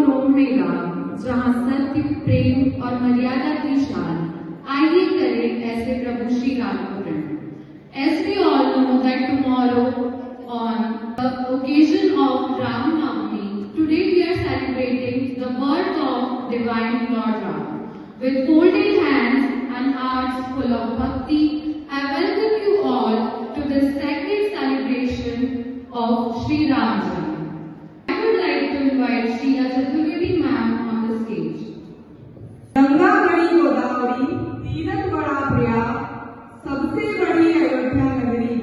रोम मेला, जहाँ सत्य, प्रेम और मर्यादा की शान। आइए करें ऐसे प्रभु श्री राम को प्रणम। As we all know that tomorrow, on the occasion of Ram Navami, today we are celebrating the birth of Divine Lord Ram. With folded hands and hearts full of bhakti, I welcome you all to this sacred celebration of Sri Ram Janam. I would like to invite Shri Chaturvedi ma'am on the stage. Ganga गणी गोदावरी तीरथ बड़ा प्रयाग, सबसे बड़ी अयोध्या नगरी,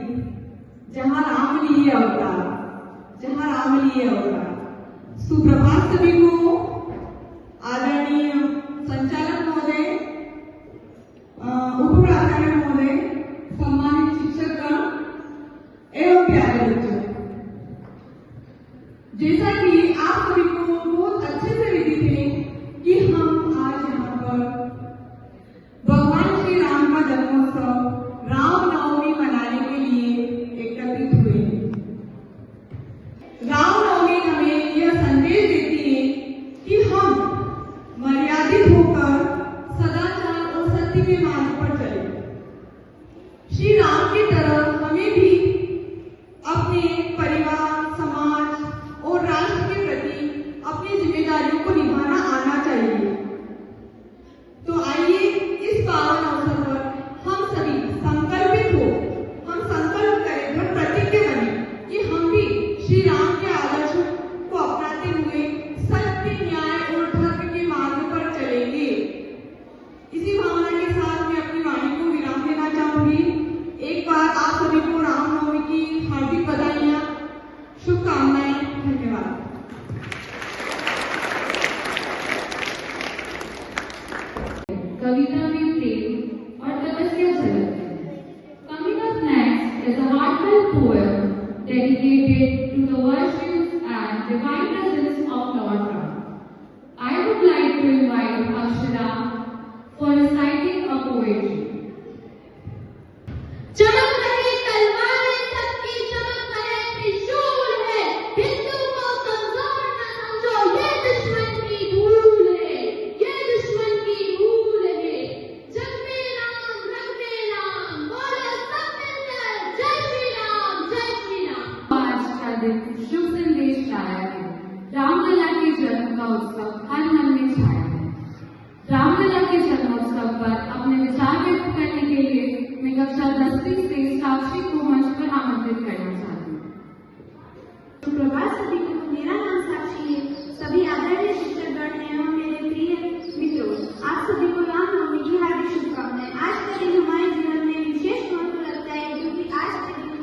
जहाँ राम लिए अवतार। सुप्रभात सभी को। आदरणीय संचालक महोदय, उप प्राचार्य महोदय, सम्मानित शिक्षकगण एवं प्यारे बच्चों, जैसा कि आप सभी को बहुत अच्छे से विदित है कि हम आज यहाँ पर भगवान श्री राम का जन्मोत्सव राम नवमी मनाने के लिए एकत्रित हुए। राम नवमी हमें यह संदेश देती है कि हम मर्यादित होकर सदाचार और सत्य के मार्ग पर चलें। श्री राम की तरह हमें भी अपने परिवार, समाज और राष्ट्र के प्रति अपनी जिम्मेदारियों को निभाना आना चाहिए। तो आइए इस पावन अवसर पर हम सभी संकल्पित हो, हम संकल्प करें, दृढ़ प्रतिज्ञ बने कि हम भी श्री राम के आदर्श को अपनाते हुए सत्य, न्याय और धर्म के मार्ग पर चलेंगे। इसी भावना के साथ मैं अपनी वाणी को विराम देना चाहूंगी। एक बार आप सभी को रामनवमी की हार्दिक बधाइयां, शुभकामनाएं। धन्यवाद। कविता में प्रेम और तपस्या झलकती है। Coming up next is a heartfelt poem dedicated to the virtues and divine presence of Lord Ram. I would like to invite Akshara for reciting a poetry. चमक रही तलवारें सबकी चमक रहे त्रिशूल है, हिंदू को कमजोर न समझो, ये दुश्मन की धूल है, ये दुश्मन की धूल है। जग में राम, रंग में राम, बोलो सब मिलकर जय श्री राम, जय श्री राम। आज का दिन शुभ संदेश लाया है। रामलला के जन्म का उत्सव हर मन में छाया है। रामलला के जन्मोत्सव पर अपने विचार व्यक्त करने के लिए मैं कक्षा 10वीं से साक्षी को मंच पर आमंत्रित करना चाहती हूँ। सुप्रभात सभी को। मेरा नाम साक्षी है। सभी आदरणीय शिक्षकगण एवं मेरे प्रिय मित्रों, आप सभी को रामनवमी की हार्दिक शुभकामनाएं। आज का दिन हमारे जीवन में विशेष महत्व रखता है, क्योंकि आज के दिन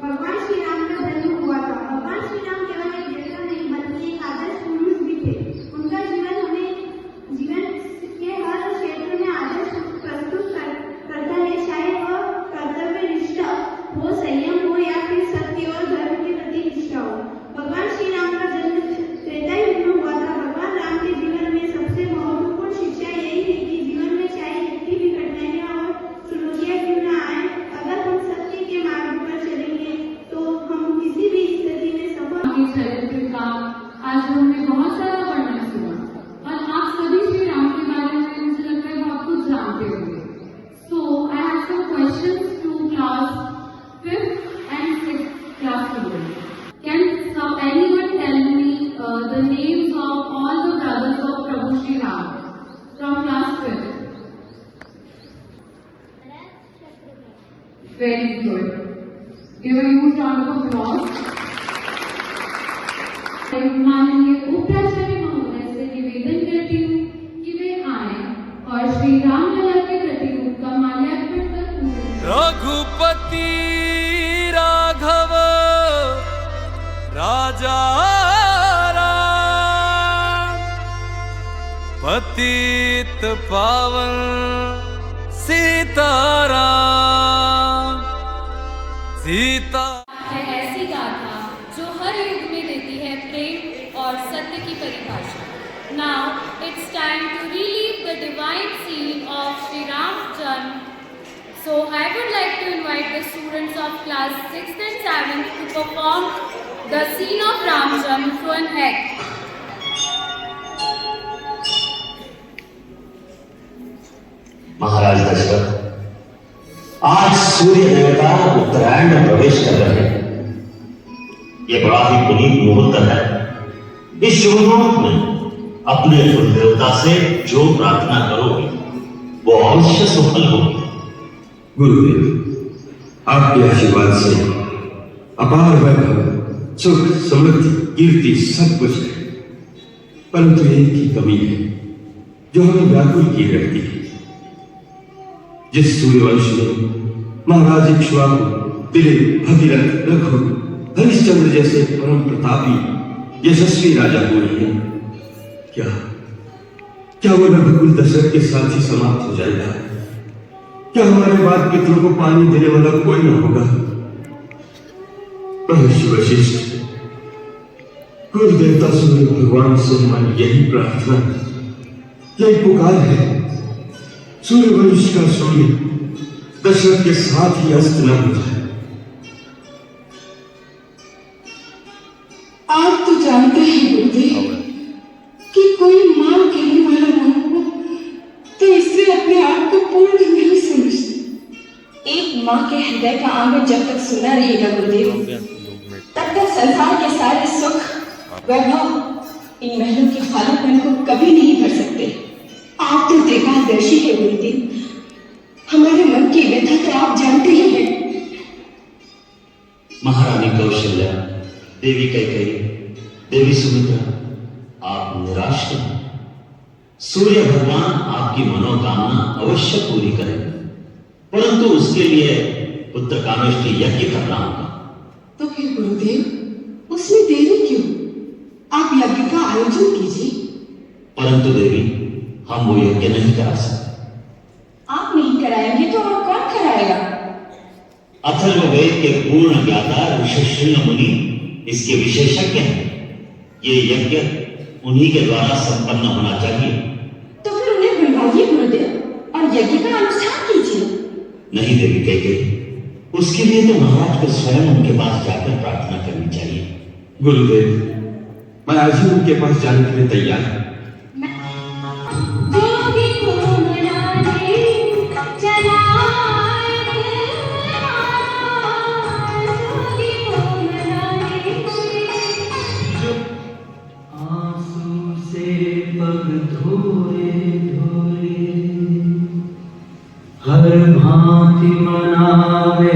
भगवान श्री राम का जन्म हुआ था। भगवान श्री राम केवल एक देवता नहीं बल्कि एक आदर्श पुरुष भी थे। उनका जीवन हमें जीवन के हर क्षेत्र में आदर्श प्रस्तुत करता है, चाहे वह कर्तव्य निष्ठा हो, संयम हो या फिर सत्य और धर्म के प्रति निष्ठा हो। भगवान श्री राम का जन्म त्रेता युग में हुआ था। भगवान राम के जीवन में सबसे महत्वपूर्ण शिक्षा यही है कि जीवन में चाहे कितनी भी कठिनाइयां और चुनौतियां क्यों न आए, अगर हम सत्य के मार्ग पर चलेंगे तो हम किसी भी स्थिति में सफल। चरित्र का आज हमने बहुत सारा वर्णन सुना और आप सभी श्री राम के बारे में मुझे लगता है बहुत कुछ जानते होंगे। So I have some questions to class 5th and 6th class students. Can anyone tell me the names of all the brothers of Prabhu Shri Ram from class 5th? Very good. Give a huge round of applause. माननीय उपराष्ट्रपति महोदय से निवेदन करती हूँ कि वे आए और श्री रामलला के प्रतिरूप का माल्यार्पण कर रघुपति राघव राजा राम, पतित पावन सीताराम। सीता ऐसी गाथा जो हर युग में देती है प्रेम और सत्य की परिभाषा। Now it's time to relive the divine scene of Sri Ram Janam. So I would like to invite the students of class 6th and 7th to perform the scene of Ram Janam through an act. महाराज दशरथ, आज सूर्य देवता उत्तरायण में प्रवेश कर रहे हैं। यह बड़ा ही पुनीत मुहूर्त है। इस शुभ मुहूर्त में अपने कुल देवता से जो प्रार्थना करोगे वो अवश्य सफल होगी। गुरुदेव, आपके आशीर्वाद से अपार वैभव, सुख, समृद्धि, कीर्ति सब कुछ है, परंतु एक ही कमी है जो हमें व्याकुल किए रखती है। जिस सूर्यवंश में महाराज इक्ष्वाकु, दिलीप, भगीरथ, रघु, हरिश्चंद्र जैसे परम प्रतापी यशस्वी राजा हुए हैं, क्या वो रघुकुल दशरथ के साथ ही समाप्त हो जाएगा? क्या हमारे बाद पितरों को पानी देने वाला कोई न होगा? महर्षि वशिष्ठ, कुल देवता सूर्य भगवान से हमारी यही प्रार्थना, यही पुकार है, सूर्यवंश का सूर्य दशरथ के साथ ही अस्त न हो जाए। आप तो जानते हैं गुरुदेव कि कोई मां कहने वाला न हो तो इससे अपने आप को पूर्ण नहीं समझती। एक मां के हृदय का आंगन जब तक सुना रहेगा गुरुदेव, तब तक संसार के सारे सुख वैभव इन महलों के खालीपन को कभी नहीं भर सकते। आप तो देवदर्शी है गुरुदेव, हमारे मन की व्यथा तो आप जानते ही हैं। महारानी कौशल्या, देवी कैकेयी, देवी सुमित्रा, आप निराश न हो। सूर्य भगवान आपकी मनोकामना अवश्य पूरी करेंगे, परंतु उसके लिए पुत्र कामेष्टि यज्ञ करना होगा। तो फिर गुरुदेव उसमें देरी क्यों? आप यज्ञ का आयोजन कीजिए। परंतु देवी, हम वो यज्ञ नहीं करा सकते। आप नहीं कराएंगे तो और कौन कराएगा? अथर्ववेद के पूर्ण ज्ञाता ऋषि शृंग मुनि इसके विशेषज्ञ हैं। ये यज्ञ उन्हीं के द्वारा संपन्न होना चाहिए। तो फिर उन्हें बुलवाइए गुरुदेव और यज्ञ का अनुष्ठान कीजिए। नहीं देवी कैकेयी, उसके लिए तो महाराज को स्वयं उनके पास जाकर प्रार्थना करनी चाहिए। गुरुदेव, मैं आज ही उनके पास जाने के लिए तैयार हूं। हर भांति मनावे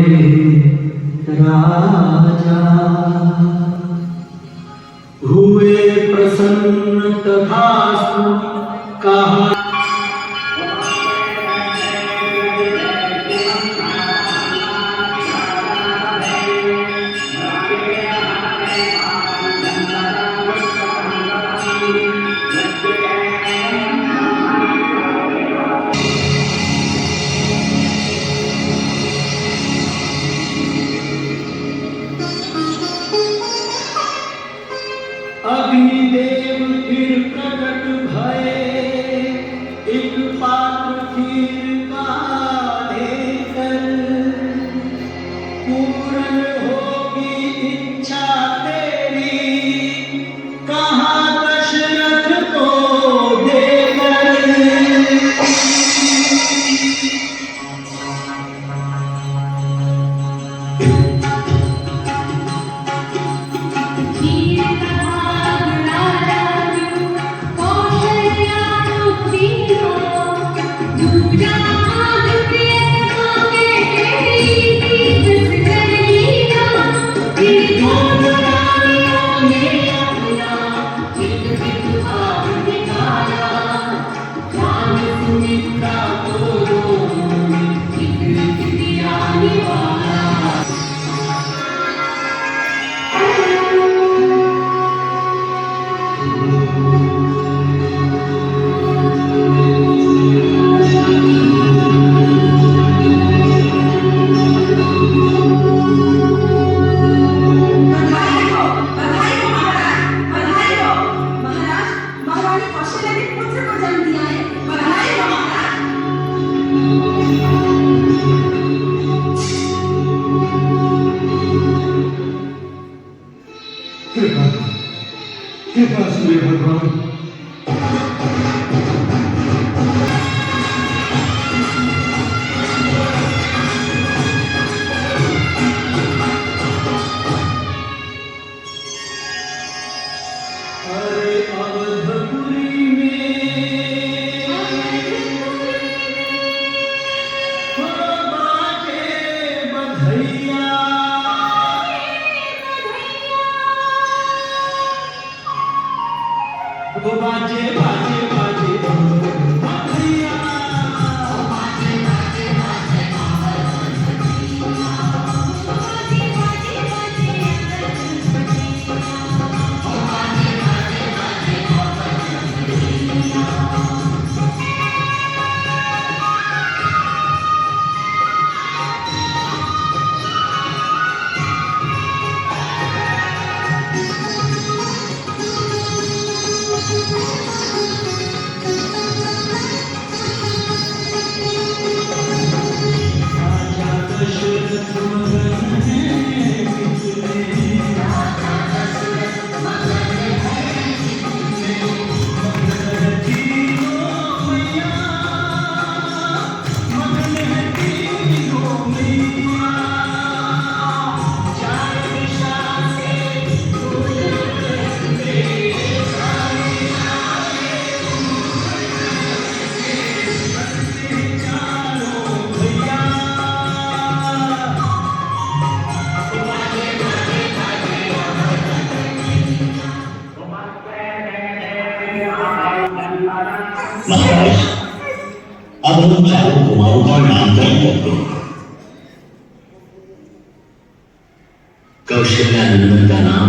राजा, हुए प्रसन्न तथास्तु कहा। अग्निदेव फिर प्रकट भये, एक पात्र खीर का देकर, पूर्ण होगी इच्छा तेरी, कहा दशरथ को देकर। कृपा सूर्य भगवान। अरे अवधपुरी में हो बाजे बधैया, वो बाजे बाजे बाजे बधैया, राजा दशरथ मगन है कितने, मगन तीनों मैया, मगन है तीनों मैया, चार दिशा से चारों भैया, महाराज, अब हम चारों कुमारों का नामकरण करते हैं। कौशल्यानंदन का नाम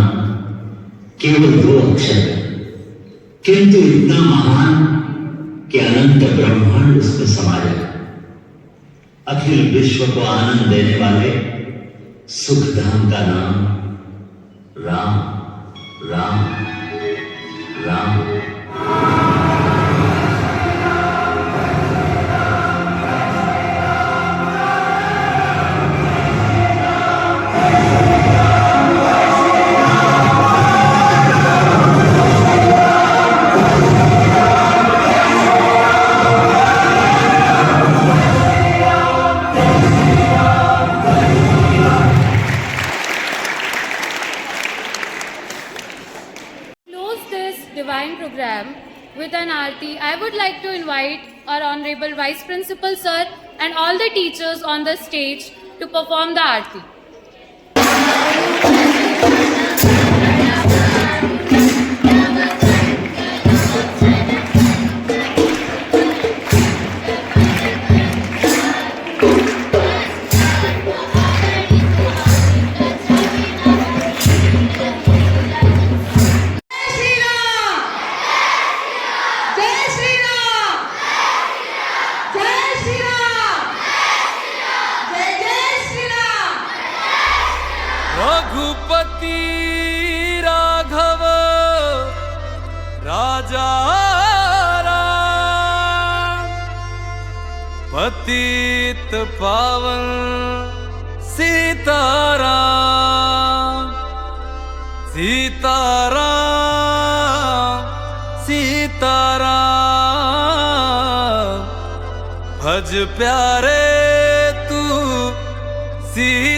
केवल 2 अक्षर है, किंतु इतना महान कि अनंत ब्रह्मांड उसमें समा जाए। अखिल विश्व को आनंद देने वाले सुखधाम का नाम Ram Ram Ram. Close this divine program with an aarti. I would like to invite our Honorable Vice Principal Sir and all the teachers on the stage to perform the aarti. Raghupati Raghav राजा राम, पतित पावन सीताराम सीताराम सीताराम, भज प्यारे तू सीताराम।